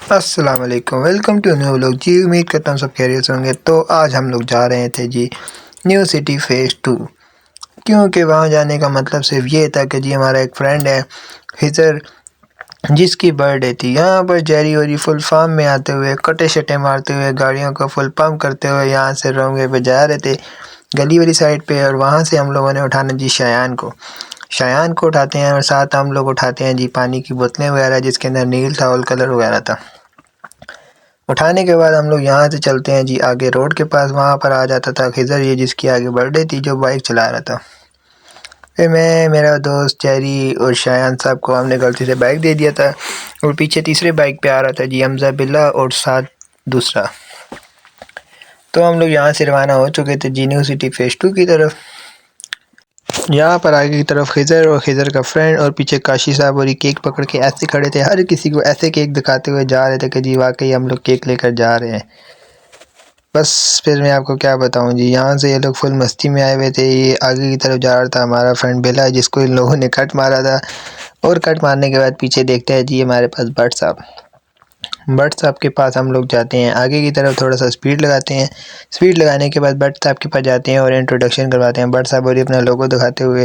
अस्सलाम वालेकुम, welcome to new vlog जी। उम्मीद करता हूँ सब खैरियत से होंगे। तो आज हम लोग जा रहे थे जी न्यू सिटी फ़ेज़ 2, क्योंकि वहाँ जाने का मतलब सिर्फ ये था कि जी हमारा एक फ्रेंड है हिजर, जिसकी बर्थडे थी। यहाँ पर जेरी और फुल फार्म में आते हुए कटे शटे मारते हुए गाड़ियों को फुल पम्प करते हुए यहाँ से रनवे पे जा रहे थे, गली वाली साइड पे। और वहाँ से हम लोगों ने उठाना जी शायान को उठाते हैं, और साथ हम लोग उठाते हैं जी पानी की बोतलें वगैरह, जिसके अंदर नील था और कलर वगैरह था। उठाने के बाद हम लोग यहाँ से चलते हैं जी आगे रोड के पास। वहाँ पर आ जाता था खिज़र, ये जिसकी आगे बर्थडे थी, जो बाइक चला रहा था। फिर मैं, मेरा दोस्त चेरी और शायान साहब को हमने गलती से बाइक दे दिया था, और पीछे तीसरे बाइक पे आ रहा था जी हमजा बिल्ला और साथ दूसरा। तो हम लोग यहाँ से रवाना हो चुके थे जी न्यू सिटी फ़ेज़ 2 की तरफ। यहाँ पर आगे की तरफ खिज़र और खिज़र का फ्रेंड, और पीछे काशी साहब, और ये केक पकड़ के ऐसे खड़े थे, हर किसी को ऐसे केक दिखाते हुए जा रहे थे कि जी वाकई हम लोग केक लेकर जा रहे हैं। बस फिर मैं आपको क्या बताऊं जी, यहाँ से ये लोग फुल मस्ती में आए हुए थे। ये आगे की तरफ जा रहा था हमारा फ्रेंड बेला, जिसको इन लोगों ने कट मारा था। और कट मारने के बाद पीछे देखते हैं जी हमारे पास भट्ट साहब के पास हम लोग जाते हैं। आगे की तरफ थोड़ा सा स्पीड लगाते हैं। स्पीड लगाने के बाद भट्ट साहब के पास जाते हैं और इंट्रोडक्शन करवाते हैं। भट्ट साहब और अपना लोगो दिखाते हुए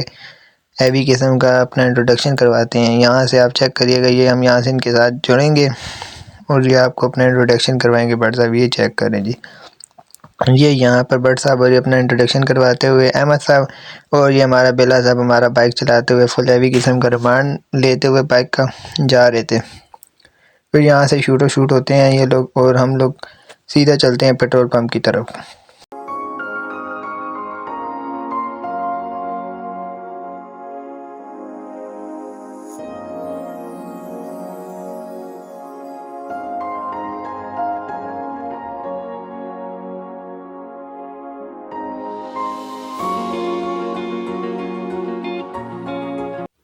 हैवी किस्म का अपना इंट्रोडक्शन करवाते हैं। यहाँ से आप चेक करिएगा, ये हम यहाँ से इनके साथ जुड़ेंगे और ये आपको अपना इंट्रोडक्शन करवाएंगे। भट्ट साहब ये चेक करें जी, ये यहाँ पर भट्ट साहब और ये अपना इंट्रोडक्शन करवाते हुए अहमद साहब, और ये हमारा बेला साहब हमारा बाइक चलाते हुए फुल हैवी किस्म का रिमांड लेते हुए बाइक का जा रहे थे। फिर यहाँ से शूट होते हैं ये लोग, और हम लोग सीधा चलते हैं पेट्रोल पंप की तरफ।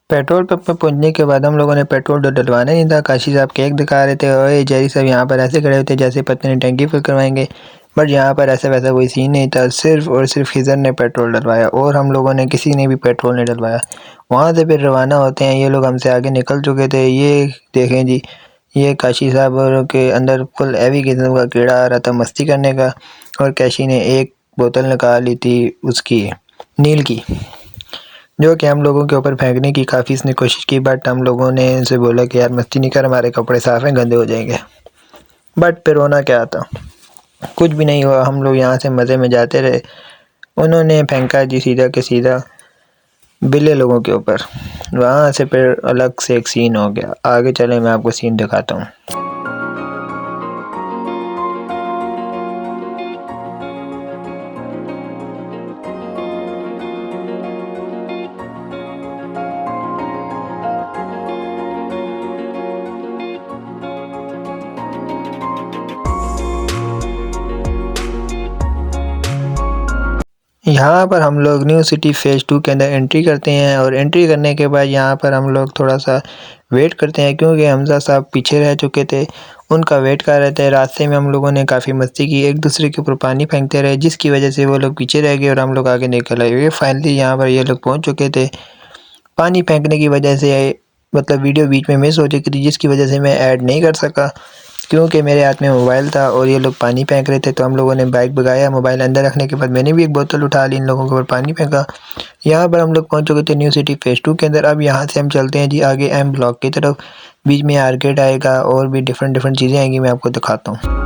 पेट्रोल पंप पे पहुंचने के बाद हम लोगों ने पेट्रोल डलवाना नहीं था। काशी साहब केक दिखा रहे थे, और जेरी साहब यहाँ पर ऐसे खड़े होते जैसे पत्नी ने टंकी फुल करवाएंगे। बट यहाँ पर ऐसा वैसा कोई सीन नहीं था, सिर्फ और सिर्फ खिज़र ने पेट्रोल डलवाया, और हम लोगों ने किसी ने भी पेट्रोल नहीं डलवाया। वहाँ से फिर रवाना होते हैं। ये लोग हमसे आगे निकल चुके थे। ये देखें जी, ये काशी साहब के अंदर फुल हैवी किस्म का कीड़ा आ रहा था मस्ती करने का, और काशी ने एक बोतल निकाल ली थी उसकी नील की, जो कि हम लोगों के ऊपर फेंकने की काफ़ी इसने कोशिश की। बट हम लोगों ने इनसे बोला कि यार मस्ती नहीं कर, हमारे कपड़े साफ़ हैं, गंदे हो जाएंगे। बट फिर होना क्या था, कुछ भी नहीं हुआ। हम लोग यहाँ से मज़े में जाते रहे। उन्होंने फेंका जी सीधा के सीधा बिल्ले लोगों के ऊपर। वहाँ से फिर अलग से एक सीन हो गया। आगे चले मैं आपको सीन दिखाता हूँ। यहाँ पर हम लोग न्यू सिटी फ़ेज़ 2 के अंदर एंट्री करते हैं, और एंट्री करने के बाद यहाँ पर हम लोग थोड़ा सा वेट करते हैं, क्योंकि हमजा साहब पीछे रह चुके थे। उनका वेट कर रहे थे। रास्ते में हम लोगों ने काफ़ी मस्ती की, एक दूसरे के ऊपर पानी फेंकते रहे, जिसकी वजह से वो लोग पीछे रह गए और हम लोग आगे निकल आए। ये फाइनली यहाँ पर ये लोग पहुँच चुके थे। पानी फेंकने की वजह से मतलब वीडियो बीच में मिस हो चुकी थी, जिसकी वजह से मैं ऐड नहीं कर सका, क्योंकि मेरे हाथ में मोबाइल था और ये लोग पानी फेंक रहे थे। तो हम लोगों ने बाइक भगाया, मोबाइल अंदर रखने के बाद मैंने भी एक बोतल उठा ली, इन लोगों के ऊपर पानी फेंका। यहाँ पर हम लोग पहुँच चुके थे न्यू सिटी फ़ेज़ 2 के अंदर। अब यहाँ से हम चलते हैं जी आगे एम ब्लॉक की तरफ। बीच में आर्केड आएगा और भी डिफरेंट चीज़ें आएंगी, मैं आपको दिखाता हूँ।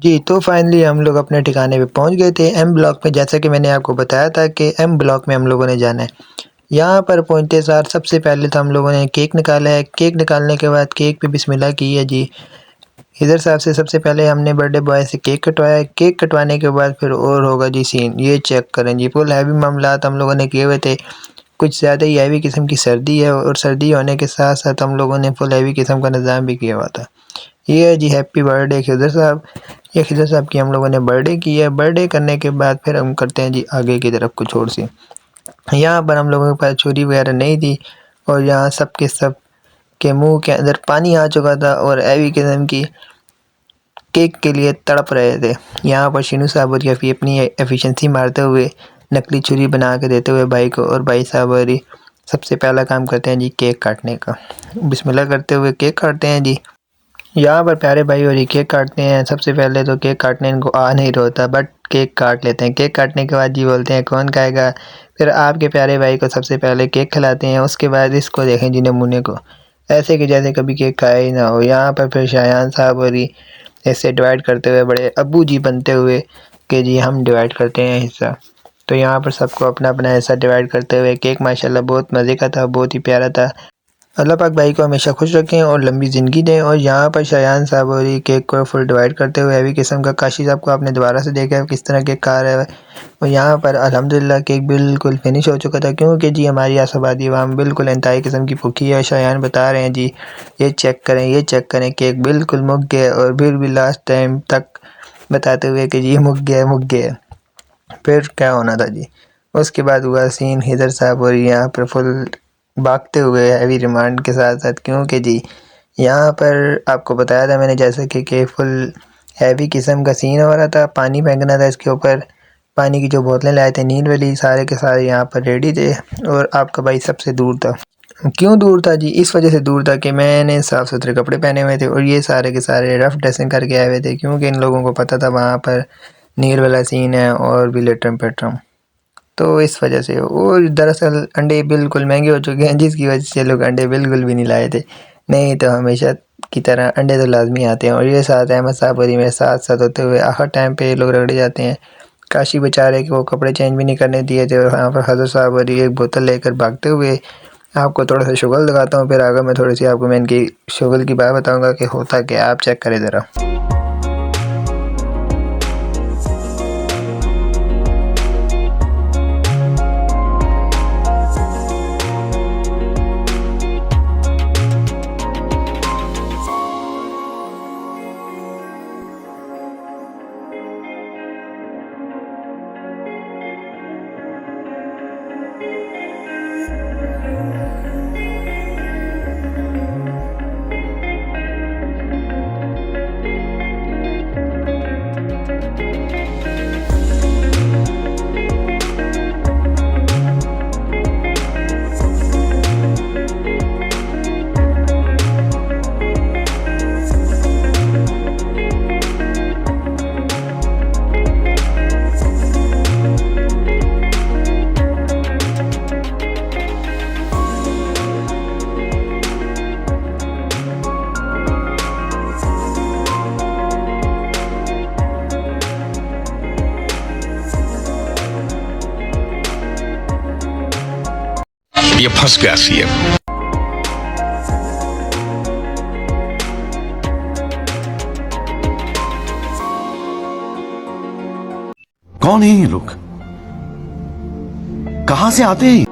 जी, तो फाइनली हम लोग अपने ठिकाने पे पहुँच गए थे एम ब्लॉक में, जैसा कि मैंने आपको बताया था कि एम ब्लॉक में हम लोगों ने जाना है। यहाँ पर पहुँचते सार सबसे पहले तो हम लोगों ने केक निकाला है। केक निकालने के बाद केक पे बिस्मिल्लाह की है जी। इधर साहब से सबसे पहले हमने बर्थडे बॉय से केक कटवाया। केक कटवाने के बाद फिर और होगा जी सीन, ये चेक करें जी, फुल हैवी मामलात हम लोगों ने किए हुए थे। कुछ ज़्यादा ही हैवी किस्म की सर्दी है और सर्दी होने के साथ-साथ हम लोगों ने फुल हैवी किस्म का निज़ाम भी किया हुआ था। ये है जी हैप्पी बर्थडे खिज़र साहब। ये खिज़र साहब की हम लोगों ने बर्थडे की है। बर्थडे करने के बाद फिर हम करते हैं जी आगे की तरफ कुछ और सी। यहाँ पर हम लोगों के पास छुरी वगैरह नहीं थी और यहाँ सब के सब के मुँह के अंदर पानी आ चुका था और हैवी किस्म की केक के लिए तड़प रहे थे। यहाँ पर शीनू साहब और यफ़ी अपनी एफिशिएंसी मारते हुए नकली छुरी बना के देते हुए भाई को, और भाई साहब और सबसे पहला काम करते हैं जी केक काटने का। बिस्मिल्लाह करते हुए केक काटते हैं जी। यहाँ पर प्यारे भाई और ये केक काटते हैं। सबसे पहले तो केक काटने इनको आ नहीं रहा होता, बट केक काट लेते हैं। केक काटने के बाद जी बोलते हैं कौन खाएगा। फिर आपके प्यारे भाई को सबसे पहले केक खिलाते हैं, उसके बाद इसको देखें जी नमूने को, ऐसे कि जैसे कभी केक खाया ही ना हो। यहाँ पर फिर शायान साहब और ऐसे डिवाइड करते हुए बड़े अब्बू जी बनते हुए कि जी हम डिवाइड करते हैं हिस्सा। तो यहाँ पर सबको अपना अपना हिस्सा डिवाइड करते हुए केक माशाल्लाह बहुत मज़े का था, बहुत ही प्यारा था। अल्लाह पाक भाई को हमेशा खुश रखें और लंबी ज़िंदगी दें। और यहाँ पर शायान साहब और ये केक को फुल डिवाइड करते हुए हैवी किस्म का, काशी साहब को आपने दोबारा से देखा है किस तरह केक खा रहा है। और यहाँ पर अल्हम्दुलिल्लाह केक बिल्कुल फिनिश हो चुका था, क्योंकि जी हमारी आसबादी अवाम बिल्कुल इंतहाई किस्म की भूखी है। शायान बता रहे हैं जी ये चेक करें, ये चेक करें, केक बिल्कुल मुक गया और फिर भी लास्ट टाइम तक बताते हुए कि जी मुक गया मुक गया। फिर क्या होना था जी, उसके बाद हुआ सीन हिदर साहब और यहाँ पर फुल भागते हुए हैवी रिमांड के साथ साथ, क्योंकि जी यहाँ पर आपको बताया था मैंने जैसे कि फुल हैवी किस्म का सीन हो रहा था। पानी फेंकना था इसके ऊपर। पानी की जो बोतलें लाए थे नील वाली, सारे के सारे यहाँ पर रेडी थे और आपका भाई सबसे दूर था। क्यों दूर था जी? इस वजह से दूर था कि मैंने साफ़ सुथरे कपड़े पहने हुए थे और ये सारे के सारे रफ़ ड्रेसिंग करके आए हुए थे, क्योंकि इन लोगों को पता था वहाँ पर नील वाला सीन है और भी लेटरम पेटरम, तो इस वजह से। और दरअसल अंडे बिल्कुल महंगे हो चुके हैं, जिसकी वजह से लोग अंडे बिल्कुल भी नहीं लाए थे। नहीं तो हमेशा की तरह अंडे तो लाजमी आते हैं। और ये साथ अहमद साहब और मेरे साथ साथ होते हुए आखिर टाइम पे ये लोग रगड़े जाते हैं। काशी बेचारे को कपड़े चेंज भी नहीं करने दिए थे और यहाँ पर हज़रत साहब और एक बोतल लेकर भागते हुए। आपको थोड़ा सा शुगल लगाता हूँ, फिर आगे मैं थोड़ी सी आपको मैं इनकी शुगल की बात बताऊँगा कि होता क्या। आप चेक करें ज़रा। ये फंस गया सीएम। कौन है ये लोग, कहां से आते हैं?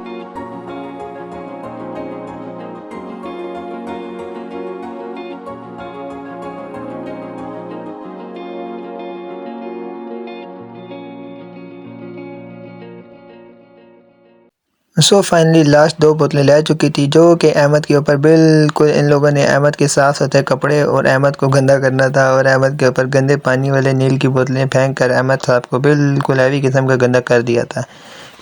सो फाइनली लास्ट 2 बोतलें ले चुकी थी, जो कि अहमद के ऊपर बिल्कुल इन लोगों ने अहमद के साफ सुथरे कपड़े और अहमद को गंदा करना था और अहमद के ऊपर गंदे पानी वाले नील की बोतलें फेंक कर अहमद साहब को बिल्कुल हैवी किस्म का गंदा कर दिया था।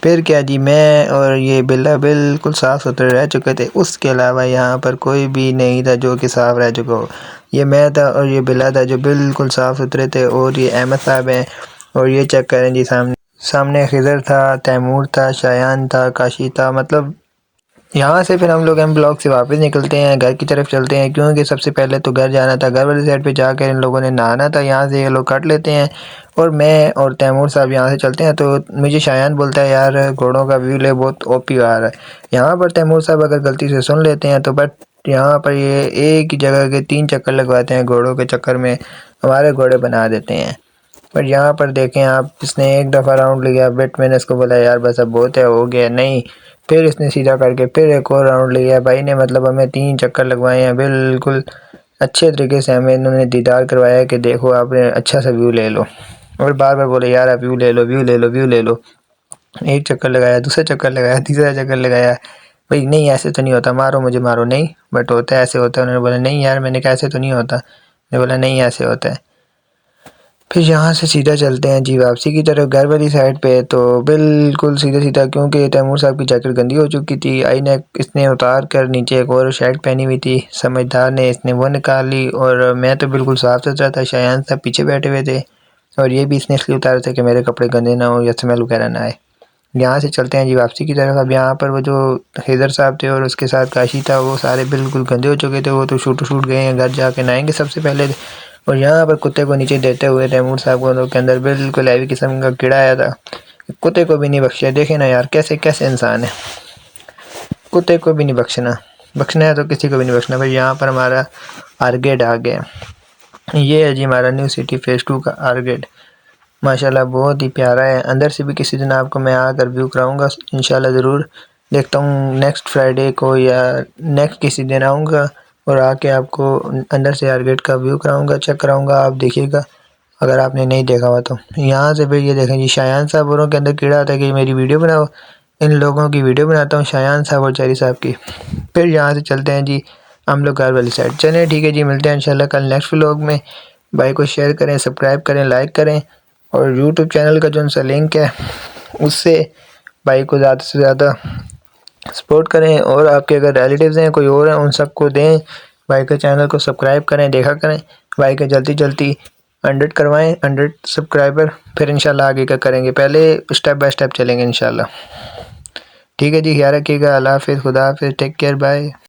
फिर क्या जी, मैं और ये बिल्ला बिल्कुल साफ़ सुथरे रह चुके थे। उसके अलावा यहाँ पर कोई भी नहीं था जो कि साफ़ रह चुका हो। ये मैं था और ये बिल्ला था जो बिल्कुल साफ़ सुथरे थे। और ये अहमद साहब हैं और ये चेक करें जी, सामने खिज़र था, तैमूर था, शायान था, काशी था, मतलब यहाँ से फिर हम लोग एम ब्लॉक से वापस निकलते हैं, घर की तरफ चलते हैं, क्योंकि सबसे पहले तो घर जाना था। घर वाली साइड पे जाकर इन लोगों ने नहाना था। यहाँ से ये लोग कट लेते हैं और मैं और तैमूर साहब यहाँ से चलते हैं। तो मुझे शायान बोलता है यार घोड़ों का व्यू ले, बहुत ओपी आ रहा है। यहाँ पर तैमूर साहब अगर गलती से सुन लेते हैं तो बट यहाँ पर ये एक ही जगह के 3 चक्कर लगवाते हैं, घोड़ों के चक्कर में हमारे घोड़े बना देते हैं। पर यहाँ पर देखें आप, इसने एक दफ़ा राउंड लिया, बट मैंने इसको बोला यार बस अब बहुत है, हो गया, नहीं, फिर इसने सीधा करके फिर एक और राउंड लिया। भाई ने मतलब हमें 3 चक्कर लगवाए हैं, बिल्कुल अच्छे तरीके से हमें इन्होंने दीदार करवाया कि देखो आपने अच्छा सा व्यू ले लो, और बार बार बोले यार आप व्यू ले लो, व्यू ले लो, व्यू ले लो। एक चक्कर लगाया, दूसरा चक्कर लगाया, तीसरा चक्कर लगाया, भाई नहीं ऐसे तो नहीं होता, मारो मुझे मारो, नहीं बट होता है, ऐसे होता है। उन्होंने बोला नहीं यार, मैंने कहा ऐसे तो नहीं होता, मैंने बोला नहीं ऐसे होता है। फिर यहाँ से सीधा चलते हैं जी वापसी की तरफ, घर वाली साइड पे। तो बिल्कुल सीधा सीधा, क्योंकि तैमूर साहब की जैकेट गंदी हो चुकी थी, आई ने इसने उतार कर नीचे एक और शर्ट पहनी हुई थी, समझदार ने इसने वो निकाल ली, और मैं तो बिल्कुल साफ सुथरा था, शायान साहब पीछे बैठे हुए थे, और ये भी इसने इसलिए उतारे थे कि मेरे कपड़े गंदे ना हो या स्मेल वगैरह ना आए। यहाँ से चलते हैं जी वापसी की तरफ। अब यहाँ पर वो जो हैदर साहब थे और उसके साथ काशी था, वो सारे बिल्कुल गंदे हो चुके थे, वो तो शूट गए हैं, घर जाके नहाएंगे सबसे पहले। और यहाँ पर कुत्ते को नीचे देते हुए तैमूर साहब को के अंदर बिल्कुल हैवी किस्म का कीड़ा आया था, कुत्ते को भी नहीं बख्शा। देखे ना यार कैसे कैसे इंसान है, कुत्ते को भी नहीं बख्शना है तो किसी को भी नहीं बख्शना। भाई यहाँ पर हमारा आर्गेड आ गया, ये है जी हमारा न्यू सिटी फेज़ 2 का आर्गेड। माशाल्लाह बहुत ही प्यारा है, अंदर से भी किसी दिन आपको मैं आकर व्यू कराऊंगा इंशाल्लाह ज़रूर। देखता हूँ नेक्स्ट फ्राइडे को या नेक्स्ट किसी दिन आऊँगा और आके आपको अंदर से आर्गेट का व्यू कराऊंगा, चेक कराऊंगा, आप देखिएगा अगर आपने नहीं देखा हुआ तो। यहाँ से फिर ये देखें जी, शायान साहब औरों के अंदर कीड़ा आता है कि मेरी वीडियो बनाओ, इन लोगों की वीडियो बनाता हूँ, शायान साहब और चेरी साहब की। फिर यहाँ से चलते हैं जी हम लोग घर वाली साइड। चलें ठीक है जी, मिलते हैं इंशाल्लाह कल नेक्स्ट व्लॉग में। भाई को शेयर करें, सब्सक्राइब करें, लाइक करें, और यूट्यूब चैनल का जो सा लिंक है उससे भाई को ज़्यादा से ज़्यादा सपोर्ट करें, और आपके अगर रिलेटिव्स हैं कोई और हैं उन सबको दें, भाई के चैनल को सब्सक्राइब करें, देखा करें, भाई के जल्दी जल्दी 100 करवाएं, 100 सब्सक्राइबर, फिर इंशाल्लाह आगे का करेंगे, पहले स्टेप बाय स्टेप चलेंगे इंशाल्लाह। ठीक है जी, ख्याल रखिएगा, अल्लाह हाफिज़, खुदा हाफिज़, टेक केयर, बाय।